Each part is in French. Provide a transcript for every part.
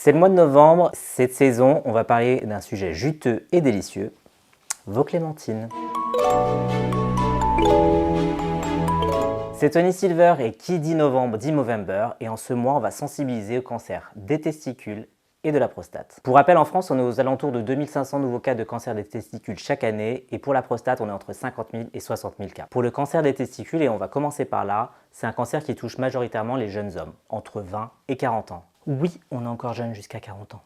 C'est le mois de novembre, cette saison, on va parler d'un sujet juteux et délicieux, vos clémentines. C'est Tony Silver et qui dit novembre dit Movember, et en ce mois, on va sensibiliser au cancer des testicules et de la prostate. Pour rappel, en France, on est aux alentours de 2500 nouveaux cas de cancer des testicules chaque année, et pour la prostate, on est entre 50 000 et 60 000 cas. Pour le cancer des testicules, et on va commencer par là, c'est un cancer qui touche majoritairement les jeunes hommes, entre 20 et 40 ans. Oui, on est encore jeune jusqu'à 40 ans.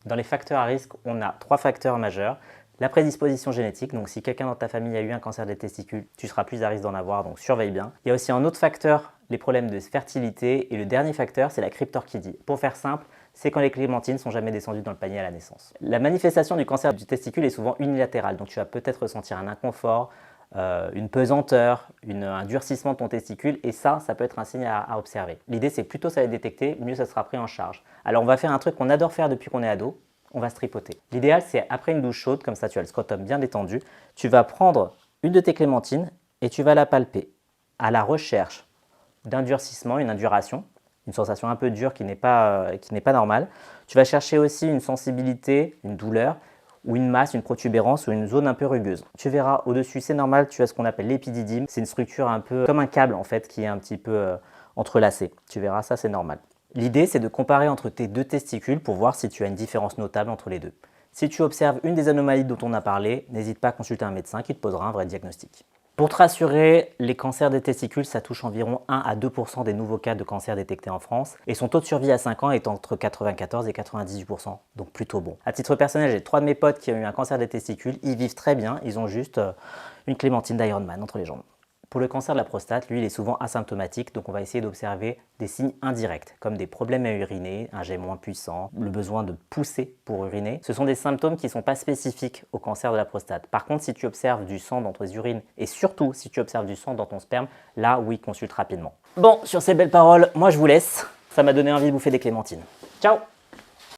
Dans les facteurs à risque, on a 3 facteurs majeurs. La prédisposition génétique, donc si quelqu'un dans ta famille a eu un cancer des testicules, tu seras plus à risque d'en avoir, donc surveille bien. Il y a aussi un autre facteur, les problèmes de fertilité, et le dernier facteur, c'est la cryptorchidie. Pour faire simple, c'est quand les clémentines ne sont jamais descendues dans le panier à la naissance. La manifestation du cancer du testicule est souvent unilatérale, donc tu vas peut-être ressentir un inconfort, une pesanteur, un durcissement de ton testicule, et ça peut être un signe à observer. L'idée, c'est que plus tôt ça va être détecté, mieux ça sera pris en charge. Alors on va faire un truc qu'on adore faire depuis qu'on est ado, on va se tripoter. L'idéal, c'est après une douche chaude, comme ça tu as le scrotum bien détendu, tu vas prendre une de tes clémentines et tu vas la palper à la recherche d'un durcissement, une induration, une sensation un peu dure qui n'est pas normale. Tu vas chercher aussi une sensibilité, une douleur, ou une masse, une protubérance ou une zone un peu rugueuse. Tu verras au-dessus, c'est normal, tu as ce qu'on appelle l'épididyme. C'est une structure un peu comme un câble en fait qui est un petit peu entrelacé. Tu verras, ça c'est normal. L'idée, c'est de comparer entre tes deux testicules pour voir si tu as une différence notable entre les deux. Si tu observes une des anomalies dont on a parlé, n'hésite pas à consulter un médecin qui te posera un vrai diagnostic. Pour te rassurer, les cancers des testicules, ça touche environ 1 à 2% des nouveaux cas de cancer détectés en France, et son taux de survie à 5 ans est entre 94 et 98%, donc plutôt bon. À titre personnel, j'ai 3 de mes potes qui ont eu un cancer des testicules, ils vivent très bien, ils ont juste une clémentine d'Ironman entre les jambes. Pour le cancer de la prostate, lui, il est souvent asymptomatique, donc on va essayer d'observer des signes indirects, comme des problèmes à uriner, un jet moins puissant, le besoin de pousser pour uriner. Ce sont des symptômes qui ne sont pas spécifiques au cancer de la prostate. Par contre, si tu observes du sang dans tes urines, et surtout si tu observes du sang dans ton sperme, là, oui, consulte rapidement. Bon, sur ces belles paroles, moi je vous laisse. Ça m'a donné envie de bouffer des clémentines. Ciao!